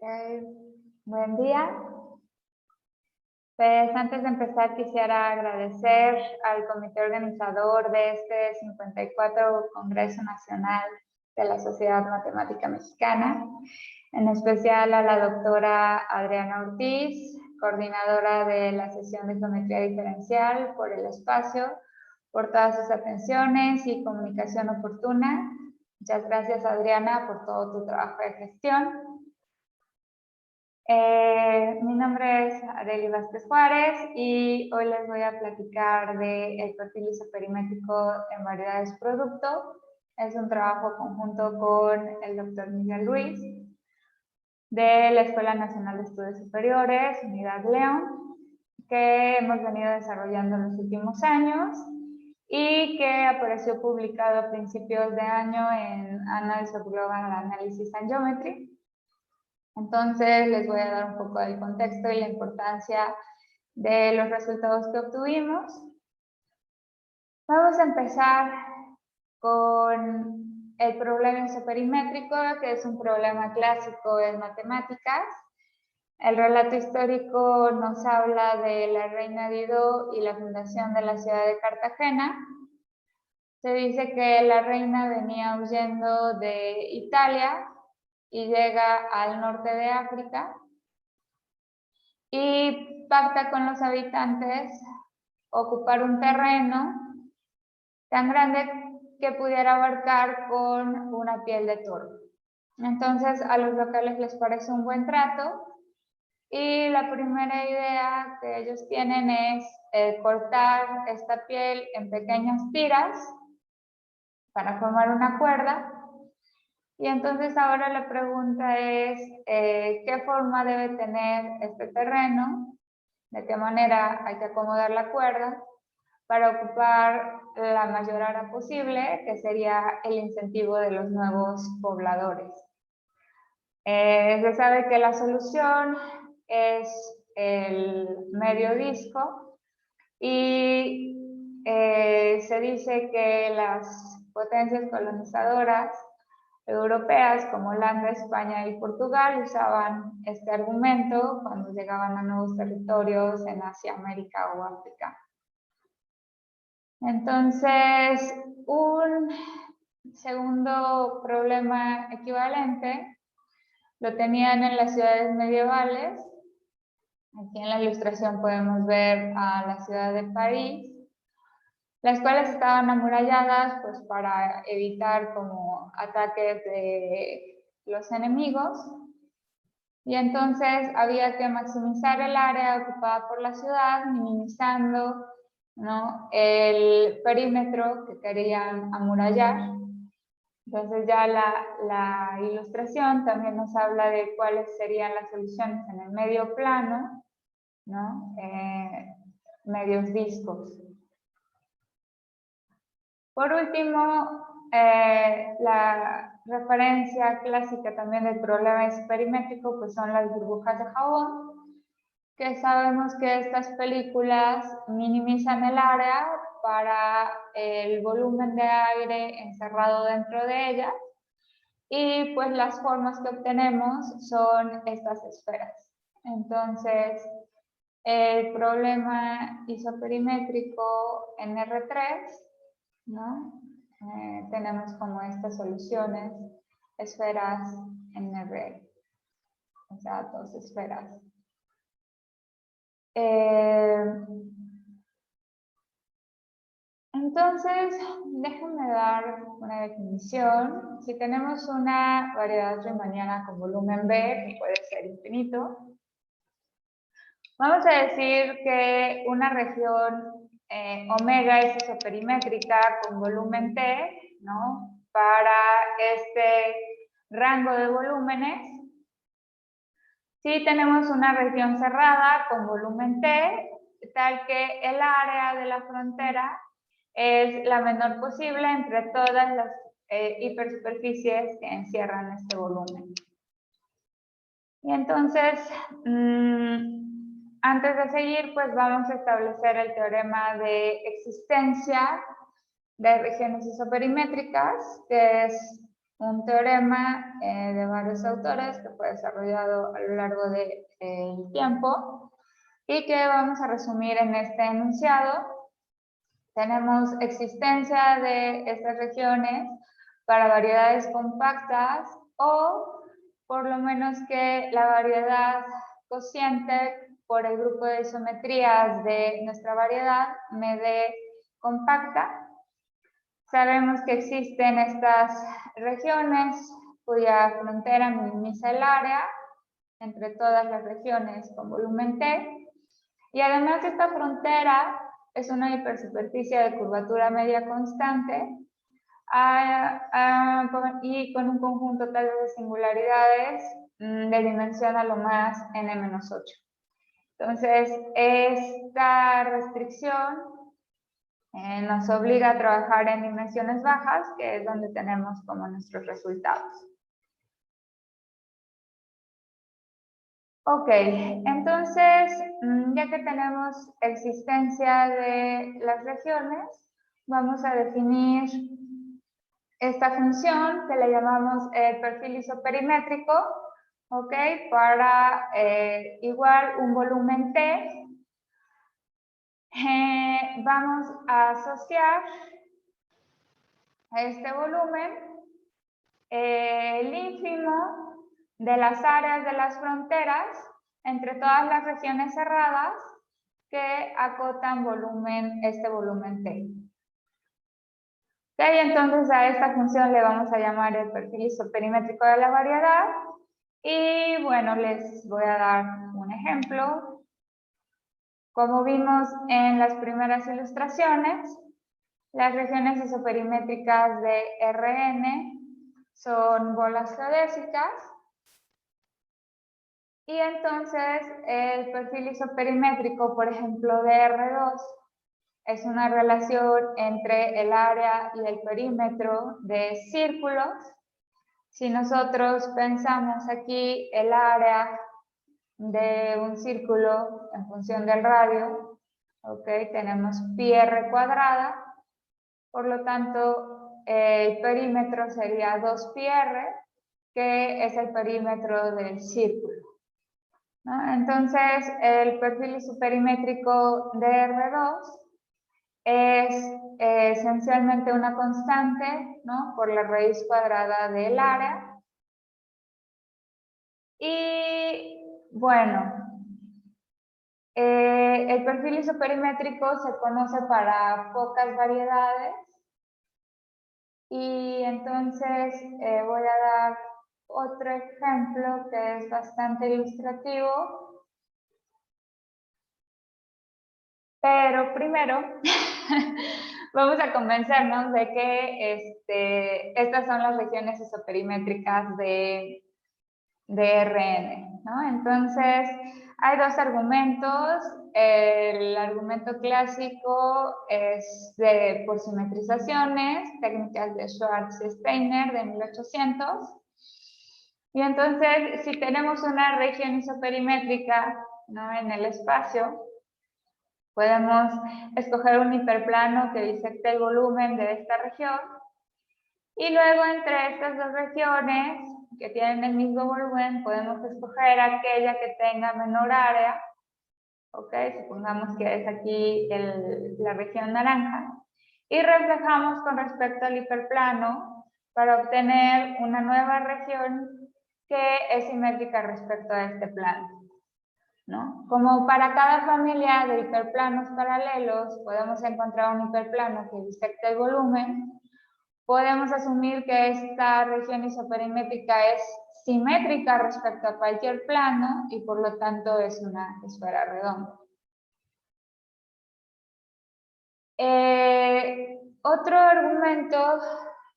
Ok, buen día. Pues antes de empezar quisiera agradecer al comité organizador de este 54 Congreso Nacional de la Sociedad Matemática Mexicana, en especial a la doctora Adriana Ortiz, coordinadora de la sesión de geometría diferencial, por el espacio, por todas sus atenciones y comunicación oportuna. Muchas gracias, Adriana, por todo tu trabajo de gestión. Mi nombre es Arely Vázquez Juárez y hoy les voy a platicar del perfil isoperimétrico en variedades producto. Es un trabajo conjunto con el doctor Miguel Ruiz de la Escuela Nacional de Estudios Superiores, Unidad León, que hemos venido desarrollando en los últimos años y que apareció publicado a principios de año en Annals of Global Analysis and Geometry. Entonces les voy a dar un poco del contexto y la importancia de los resultados que obtuvimos. Vamos a empezar con el problema isoperimétrico, que es un problema clásico en matemáticas. El relato histórico nos habla de la reina Dido y la fundación de la ciudad de Cartagena. Se dice que la reina venía huyendo de Italia y llega al norte de África y pacta con los habitantes ocupar un terreno tan grande que pudiera abarcar con una piel de toro. Entonces a los locales les parece un buen trato y la primera idea que ellos tienen es cortar esta piel en pequeñas tiras para formar una cuerda. Y entonces ahora la pregunta es, ¿qué forma debe tener este terreno? ¿De qué manera hay que acomodar la cuerda para ocupar la mayor área posible, que sería el incentivo de los nuevos pobladores? Se sabe que la solución es el medio disco y se dice que las potencias colonizadoras europeas como Holanda, España y Portugal usaban este argumento cuando llegaban a nuevos territorios en Asia, América o África. Entonces, un segundo problema equivalente lo tenían en las ciudades medievales. Aquí en la ilustración podemos ver a la ciudad de París, las cuales estaban amuralladas pues, para evitar como ataques de los enemigos. Y entonces había que maximizar el área ocupada por la ciudad, minimizando, ¿no?, el perímetro que querían amurallar. Entonces ya la ilustración también nos habla de cuáles serían las soluciones en el medio plano, ¿no?, medios discos. Por último, la referencia clásica también del problema isoperimétrico pues son las burbujas de jabón, que sabemos que estas películas minimizan el área para el volumen de aire encerrado dentro de ellas y pues las formas que obtenemos son estas esferas. Entonces, el problema isoperimétrico en R3, ¿no? Tenemos como estas soluciones, esferas en R, o sea, dos esferas. Entonces, déjenme dar una definición. Si tenemos una variedad riemanniana con volumen B, que puede ser infinito, vamos a decir que una región omega es isoperimétrica con volumen T, ¿no?, para este rango de volúmenes. Si tenemos una región cerrada con volumen T, tal que el área de la frontera es la menor posible entre todas las hipersuperficies que encierran este volumen. Y entonces, antes de seguir, pues vamos a establecer el teorema de existencia de regiones isoperimétricas, que es un teorema de varios autores que fue desarrollado a lo largo del tiempo y que vamos a resumir en este enunciado. Tenemos existencia de estas regiones para variedades compactas o por lo menos que la variedad cociente por el grupo de isometrías de nuestra variedad me dé compacta. Sabemos que existen estas regiones cuya frontera minimiza el área entre todas las regiones con volumen T. Y además esta frontera es una hipersuperficie de curvatura media constante y con un conjunto tal de singularidades de dimensión a lo más n-8. Entonces, esta restricción nos obliga a trabajar en dimensiones bajas, que es donde tenemos como nuestros resultados. Ok, entonces, ya que tenemos existencia de las regiones, vamos a definir esta función que le llamamos el perfil isoperimétrico, ok, para igual un volumen T. Vamos a asociar a este volumen el ínfimo de las áreas de las fronteras entre todas las regiones cerradas que acotan este volumen T. Okay, entonces a esta función le vamos a llamar el perfil isoperimétrico de la variedad y bueno, les voy a dar un ejemplo. Como vimos en las primeras ilustraciones, las regiones isoperimétricas de Rn son bolas geodésicas y entonces el perfil isoperimétrico, por ejemplo, de R2 es una relación entre el área y el perímetro de círculos. Si nosotros pensamos aquí el área de un círculo en función del radio, ok, tenemos πr cuadrada, por lo tanto el perímetro sería 2πr, que es el perímetro del círculo, ¿no? Entonces el perfil isoperimétrico de R2 es esencialmente una constante, ¿no?, por la raíz cuadrada del área. Y bueno, el perfil isoperimétrico se conoce para pocas variedades y entonces voy a dar otro ejemplo que es bastante ilustrativo. Pero primero vamos a convencernos de que estas son las regiones isoperimétricas de Rn, ¿no? Entonces, hay dos argumentos. El argumento clásico es por simetrizaciones, técnicas de Schwarz y Steiner de 1800. Y entonces, si tenemos una región isoperimétrica, ¿no?, en el espacio, podemos escoger un hiperplano que disecte el volumen de esta región y luego entre estas dos regiones que tienen el mismo volumen podemos escoger aquella que tenga menor área, ok, supongamos que es aquí la región naranja, y reflejamos con respecto al hiperplano para obtener una nueva región que es simétrica respecto a este plano, ¿no? Como para cada familia de hiperplanos paralelos podemos encontrar un hiperplano que disecta el volumen, podemos asumir que esta región isoperimétrica es simétrica respecto a cualquier plano y por lo tanto es una esfera redonda. Otro argumento,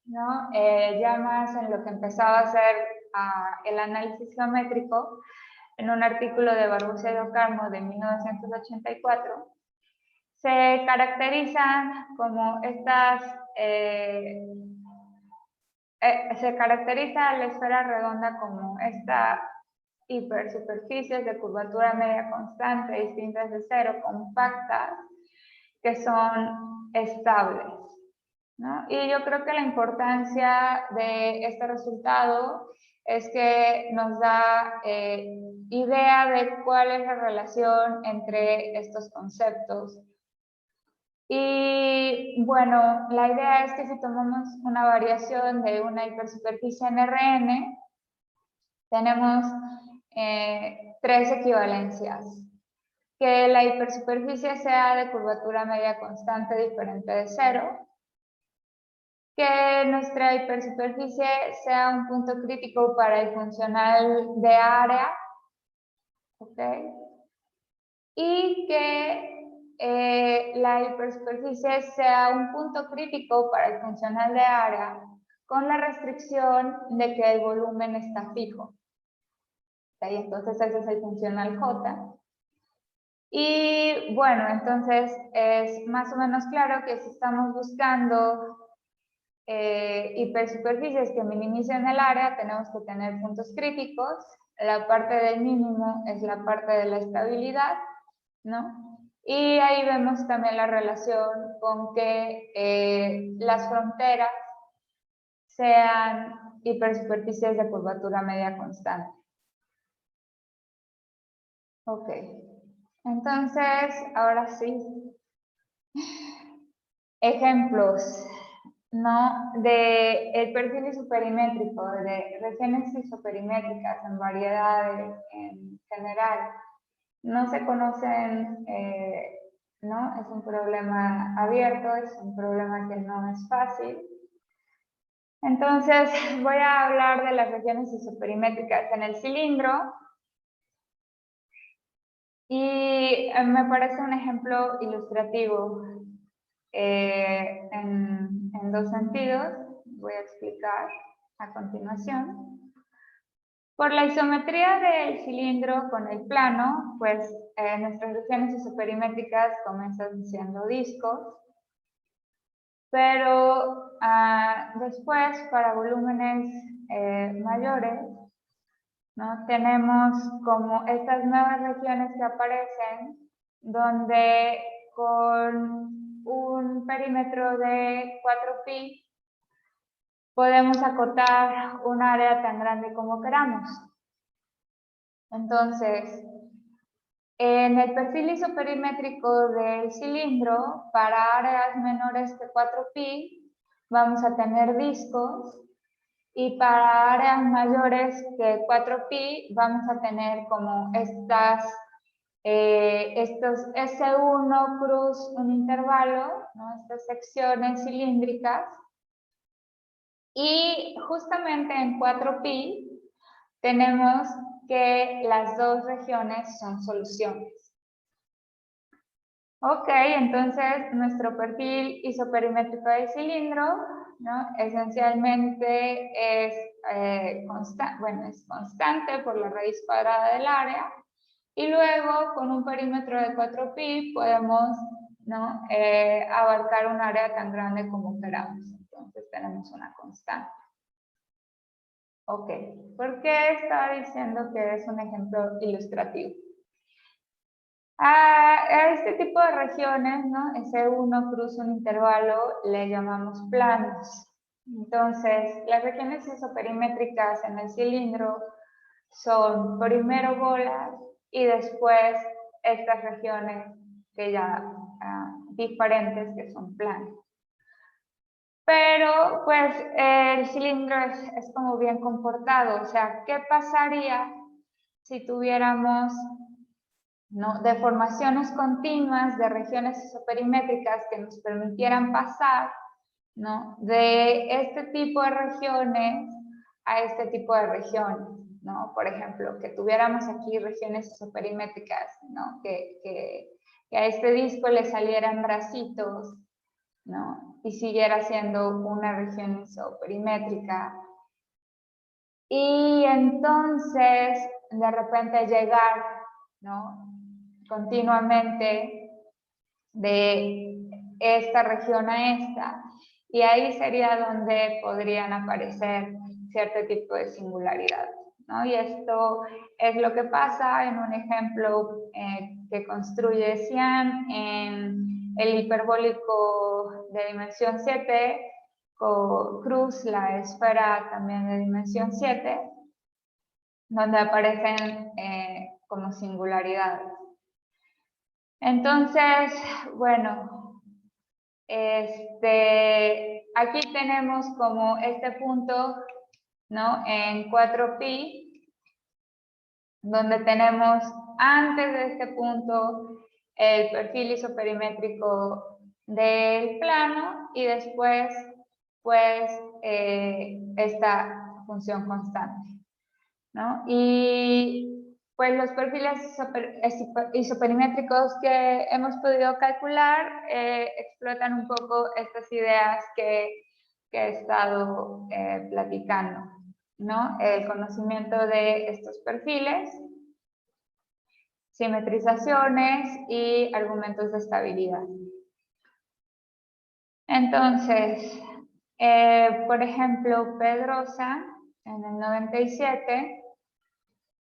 ¿no?, ya más en lo que empezaba a ser el análisis geométrico, en un artículo de Barbucia y Ocarmo de 1984, se caracterizan como estas, se caracteriza la esfera redonda como esta hipersuperficies de curvatura media constante distintas de cero, compactas, que son estables. ¿no? Y yo creo que la importancia de este resultado es que nos da idea de cuál es la relación entre estos conceptos. Y bueno, la idea es que si tomamos una variación de una hipersuperficie en Rn, tenemos 3 equivalencias. Que la hipersuperficie sea de curvatura media constante diferente de 0, que nuestra hipersuperficie sea un punto crítico para el funcional de área, ¿ok? Y que la hipersuperficie sea un punto crítico para el funcional de área con la restricción de que el volumen está fijo. ¿Okay? Entonces ese es el funcional J. Y bueno, entonces es más o menos claro que si estamos buscando hipersuperficies que minimicen el área, tenemos que tener puntos críticos. La parte del mínimo es la parte de la estabilidad, ¿no? Y ahí vemos también la relación con que las fronteras sean hipersuperficies de curvatura media constante. Ok, entonces, ahora sí. Ejemplos, ¿no? De el perfil isoperimétrico, de regiones isoperimétricas en variedades en general. No se conocen, ¿no? Es un problema abierto, es un problema que no es fácil. Entonces, voy a hablar de las regiones isoperimétricas en el cilindro. Y me parece un ejemplo ilustrativo en 2 sentidos. Voy a explicar a continuación. Por la isometría del cilindro con el plano, pues nuestras regiones isoperimétricas comienzan siendo discos, pero después para volúmenes mayores, ¿no? Tenemos como estas nuevas regiones que aparecen, donde con un perímetro de 4pi podemos acotar un área tan grande como queramos. Entonces, en el perfil isoperimétrico del cilindro, para áreas menores que 4pi, vamos a tener discos, y para áreas mayores que 4pi, vamos a tener como estos S1 cruz un intervalo, ¿no? Estas secciones cilíndricas. Y justamente en 4pi tenemos que las 2 regiones son soluciones. Ok, entonces nuestro perfil isoperimétrico del cilindro, ¿no? Esencialmente es, es constante por la raíz cuadrada del área, y luego con un perímetro de 4pi podemos, ¿no? Abarcar un área tan grande como queramos. Entonces tenemos una constante. Ok, ¿por qué estaba diciendo que es un ejemplo ilustrativo? A este tipo de regiones, ¿no? S1 cruza un intervalo, le llamamos planos. Entonces, las regiones isoperimétricas en el cilindro son primero bolas y después estas regiones que ya diferentes que son planos. Pero pues el cilindro es como bien comportado, o sea, ¿qué pasaría si tuviéramos, ¿no? deformaciones continuas de regiones isoperimétricas que nos permitieran pasar, ¿no? de este tipo de regiones a este tipo de regiones, ¿no? Por ejemplo, que tuviéramos aquí regiones isoperimétricas, ¿no? que a este disco le salieran bracitos, ¿no? Y siguiera siendo una región isoperimétrica. Y entonces, de repente llegar, ¿no? continuamente de esta región a esta, y ahí sería donde podrían aparecer cierto tipo de singularidades, ¿no? Y esto es lo que pasa en un ejemplo que construye Xian en el hiperbólico de dimensión 7, cruz la esfera también de dimensión 7, donde aparecen como singularidades. Entonces, bueno, aquí tenemos como este punto, ¿no? En 4pi, donde tenemos antes de este punto el perfil isoperimétrico del plano y después, pues, esta función constante, ¿no? Y pues los perfiles isoperimétricos que hemos podido calcular explotan un poco estas ideas que he estado platicando, ¿no? El conocimiento de estos perfiles, simetrizaciones y argumentos de estabilidad. Entonces, por ejemplo, Pedrosa, en el 97,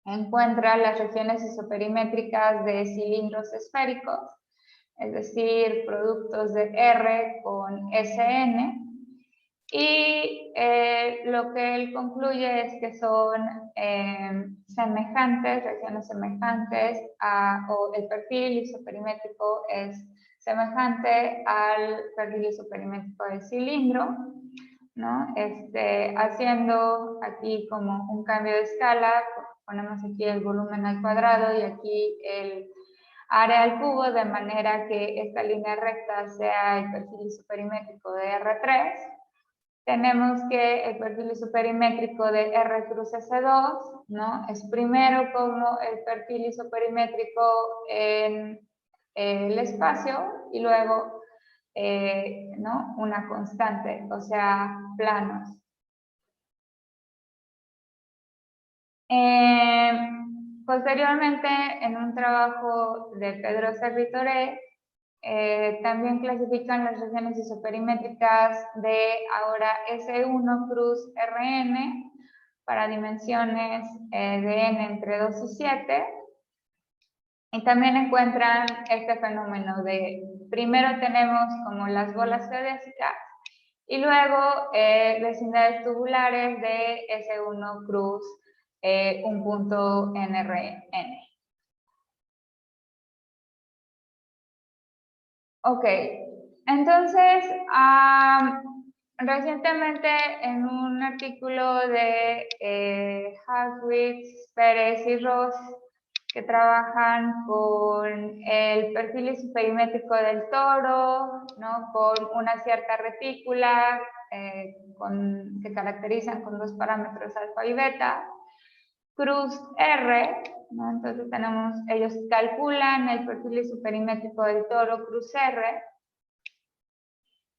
encuentra las regiones isoperimétricas de cilindros esféricos, es decir, productos de R con Sn, y lo que él concluye es que son semejantes, regiones semejantes o el perfil isoperimétrico es semejante al perfil isoperimétrico del cilindro, ¿no? Haciendo aquí como un cambio de escala, ponemos aquí el volumen al cuadrado y aquí el área al cubo, de manera que esta línea recta sea el perfil isoperimétrico de R3. Tenemos que el perfil isoperimétrico de R cruz S2, ¿no? Es primero como el perfil isoperimétrico en el espacio y luego ¿no? Una constante, o sea, planos. Posteriormente, en un trabajo de Pedro Servitoré, también clasifican las regiones isoperimétricas de ahora S1 cruz Rn para dimensiones de n entre 2 y 7. Y también encuentran este fenómeno de, primero tenemos como las bolas geodésicas y luego vecindades tubulares de S1 cruz un punto NRN. Ok, entonces, recientemente en un artículo de Hartwig, Pérez y Ross, que trabajan con el perfil isoperimétrico del toro, ¿no? Con una cierta retícula que caracterizan con dos parámetros alfa y beta, cruz R, ¿no? Entonces ellos calculan el perfil isoperimétrico del toro cruz R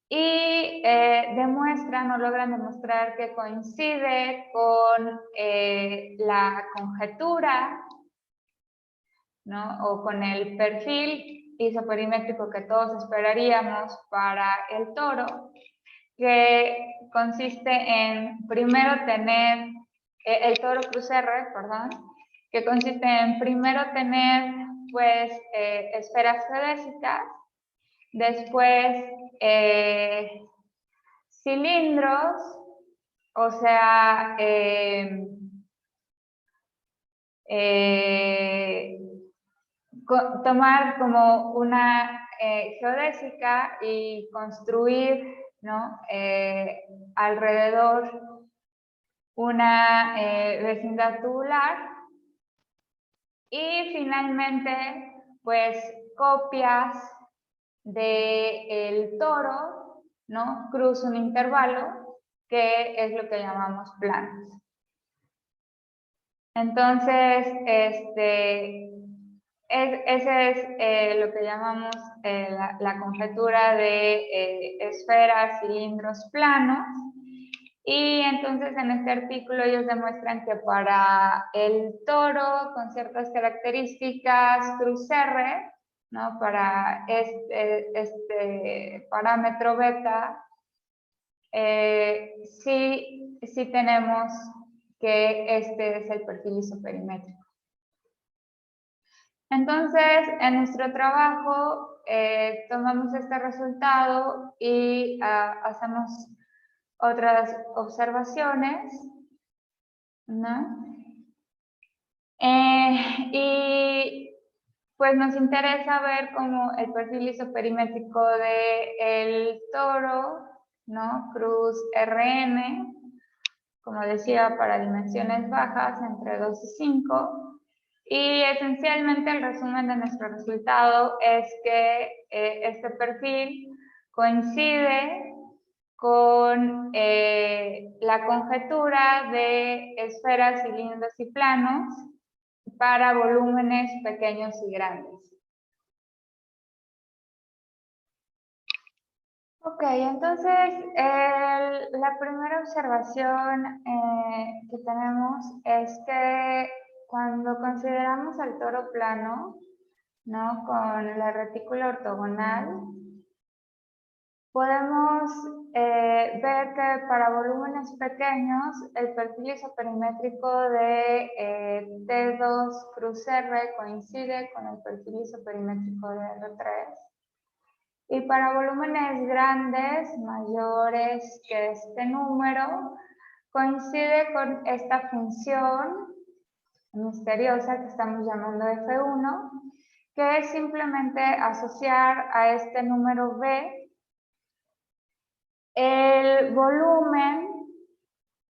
y demuestran o logran demostrar que coincide con la conjetura, ¿no? O con el perfil isoperimétrico que todos esperaríamos para el toro, que consiste en primero tener el toro cruz R, perdón, que consiste en primero tener pues esferas geodésicas, después cilindros, o sea, tomar como una geodésica y construir, ¿no? Alrededor una vecindad tubular y finalmente pues copias del toro, ¿no? Cruz un intervalo, que es lo que llamamos planos. Entonces, ese es lo que llamamos la conjetura de esferas, cilindros, planos. Y entonces en este artículo ellos demuestran que para el toro con ciertas características cruz R, ¿no? Para este parámetro beta, sí tenemos que este es el perfil isoperimétrico. Entonces, en nuestro trabajo, tomamos este resultado y hacemos otras observaciones, ¿no? Y pues nos interesa ver cómo el perfil isoperimétrico del toro, ¿no? Cruz RN, como decía, para dimensiones bajas, entre 2 y 5. Y esencialmente el resumen de nuestro resultado es que este perfil coincide con la conjetura de esferas, cilindros y planos para volúmenes pequeños y grandes. Ok, entonces la primera observación que tenemos es que cuando consideramos al toro plano, ¿no? Con la retícula ortogonal, podemos ver que para volúmenes pequeños el perfil isoperimétrico de T2 cruz R coincide con el perfil isoperimétrico de R3. Y para volúmenes grandes, mayores que este número, coincide con esta función misteriosa que estamos llamando F1, que es simplemente asociar a este número B el volumen,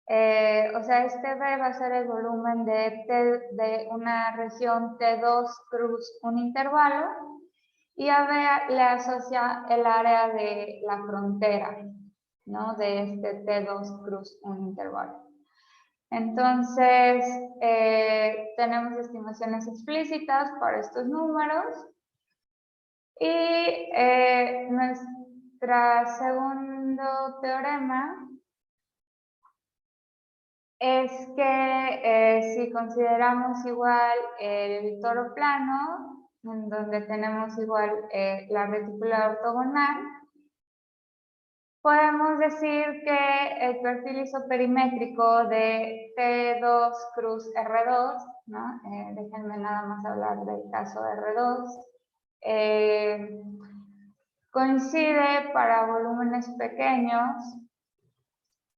o sea, este B va a ser el volumen de una región T2 cruz un intervalo, y a B le asocia el área de la frontera, ¿no? De este T2 cruz un intervalo. Entonces, tenemos estimaciones explícitas para estos números y nuestro segundo teorema es que si consideramos igual el toro plano, en donde tenemos igual la retícula ortogonal, podemos decir que el perfil isoperimétrico de T2 cruz R2, ¿no? Déjenme nada más hablar del caso de R2, coincide para volúmenes pequeños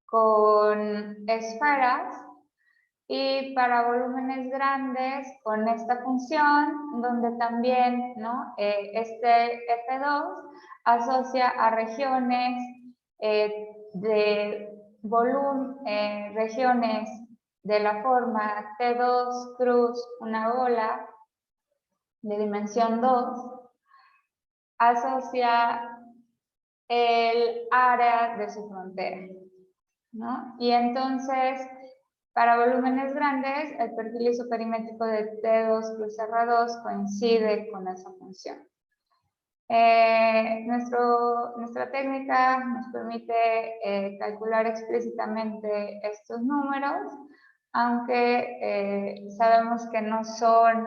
con esferas y para volúmenes grandes con esta función, donde también, ¿no? Este F2 asocia a regiones de volumen, regiones de la forma T2 cruz una bola de dimensión 2, asocia el área de su frontera, ¿no? Y entonces, para volúmenes grandes, el perfil isoperimétrico de T2 cruz R2 coincide con esa función. Nuestra técnica nos permite calcular explícitamente estos números, aunque sabemos que no son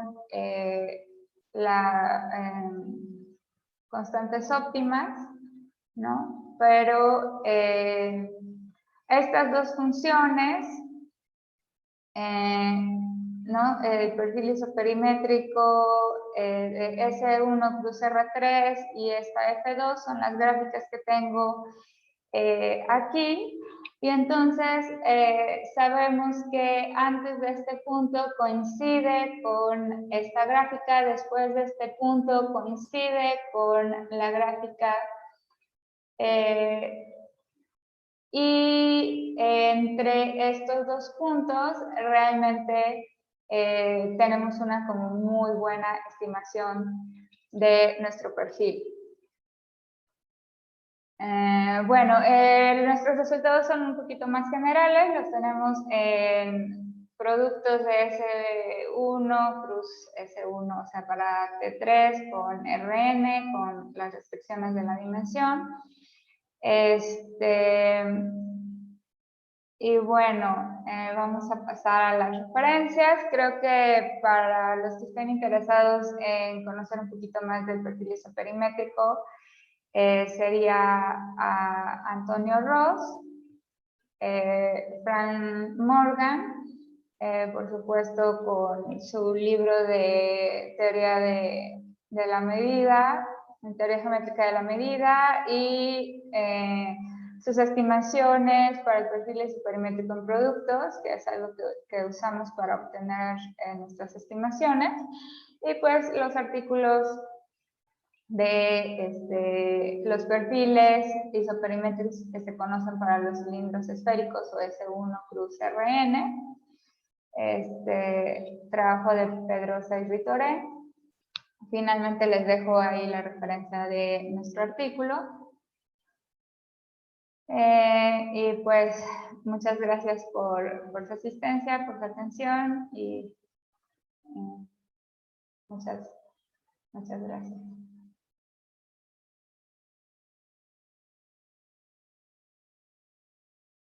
constantes óptimas, ¿no? Pero estas dos funciones, ¿no? El perfil isoperimétrico de S1 cruz R3 y esta F2 son las gráficas que tengo aquí. Y entonces sabemos que antes de este punto coincide con esta gráfica, después de este punto coincide con la gráfica y entre estos dos puntos realmente tenemos una como muy buena estimación de nuestro perfil. Bueno, nuestros resultados son un poquito más generales, los tenemos en productos de S1 cruz S1, o sea, para T3 con RN, con las restricciones de la dimensión. Y bueno, vamos a pasar a las referencias. Creo que para los que estén interesados en conocer un poquito más del perfil isoperimétrico, sería a Antonio Ross, Frank Morgan, por supuesto con su libro de teoría de la medida, en teoría geométrica de la medida y sus estimaciones para el perfil perimétrico en productos, que es algo que usamos para obtener nuestras estimaciones, y pues los artículos de los perfiles isoperimétricos que se conocen para los cilindros esféricos o S1 cruz RN, trabajo de Pedrosa y Ritoré. Finalmente les dejo ahí la referencia de nuestro artículo. Y pues muchas gracias por su asistencia, por su atención y muchas gracias.